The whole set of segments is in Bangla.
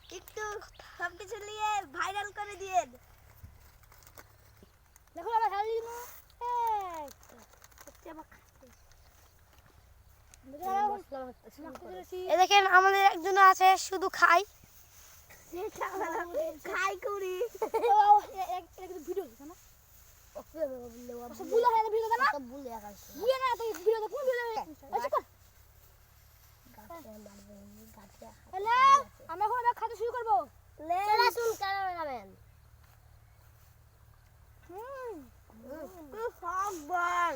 একটু সবকিছু নিয়ে ভাইরাল করে দিয়েন। দেখো আমার খালি দেখেন আমাদের একজন আছে শুধু খাই খাই করি ভিডিও না বুলা হয় ভিডিও না বুলে আকাশ বুলে না তো ভিডিও তো কোন ভিডিও আচ্ছা হ্যালো আমরা এখন খাওয়া শুরু করব আসুন ক্যামেরা যাবেন সব বল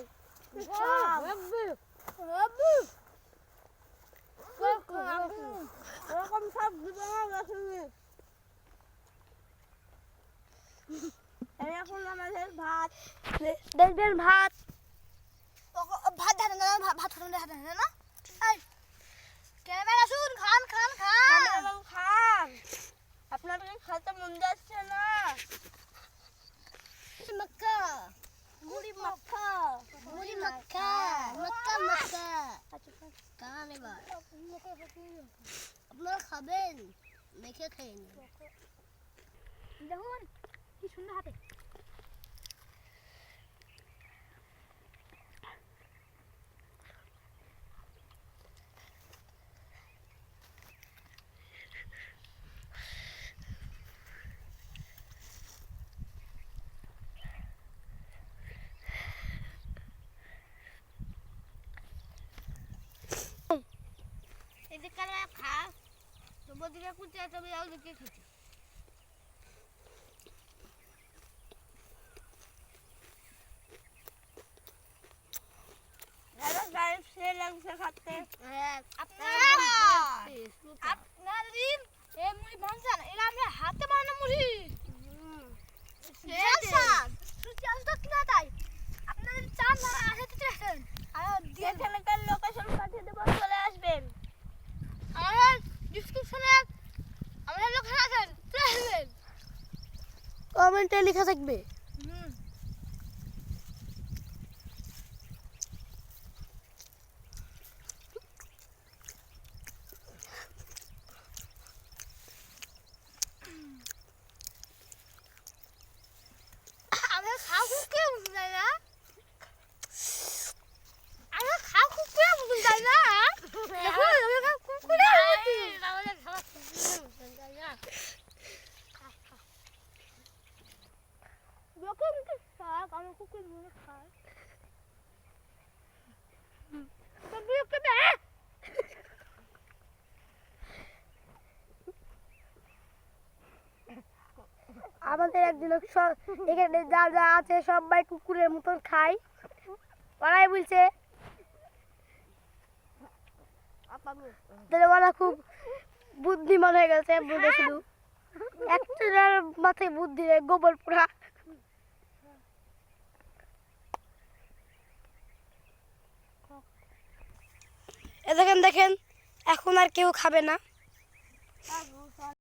এরকম সব এখন আমাদের ভাত দেখবেন ভাত ভাত ধান না ভাত খান না এই ক্যামেরা শুন খান খান খান খান আপনাদের খেতে মন যাচ্ছে না मक्का मुड़ी मक्का कहाँ नहीं बात अपना खाबेन मेखे खाएंगे দেখুন কি সুন্দর হাতে এই যে কালা খা তো বদিকে কুচে তবে আউ দেখে খেতে হ্যালো গাইস সে লাগছে খেতে আপনার দিন এই মুড়ি ভাঙছেন এরা আমরা হাতে বানানো মুড়ি সুচি আসতো কিনা তাই আপনাদের চান না আসে তো আসেন আর এখানকার লোকেশন পাঠিয়ে দেবো চলে আসবেন আর ডিসক্রিপশনে আমাদের লোকেশন আছেন চলে আসবেন কমেন্টে লেখা থাকবে আমরা খাও খুব কে বুঝতে যাই না আমরা খাও খুব কে বুঝতে যাই না দেখো আমি খাও খুব করে বুঝি আমাদের খাওয়া খুব বুঝতে যাই না যখন কি শাক আমার খুব করে মনে খায় তবে ওকে দে আমাদের একজন এখানে যা যা আছে সবাই কুকুরের মতন খায় ওরাই বলছে ওরা খুব বুদ্ধিমান হয়ে গেছে বুঝে শুধু একটার মাথায় বুদ্ধি গোবর পোড়া দেখেন এখন আর কেউ খাবে না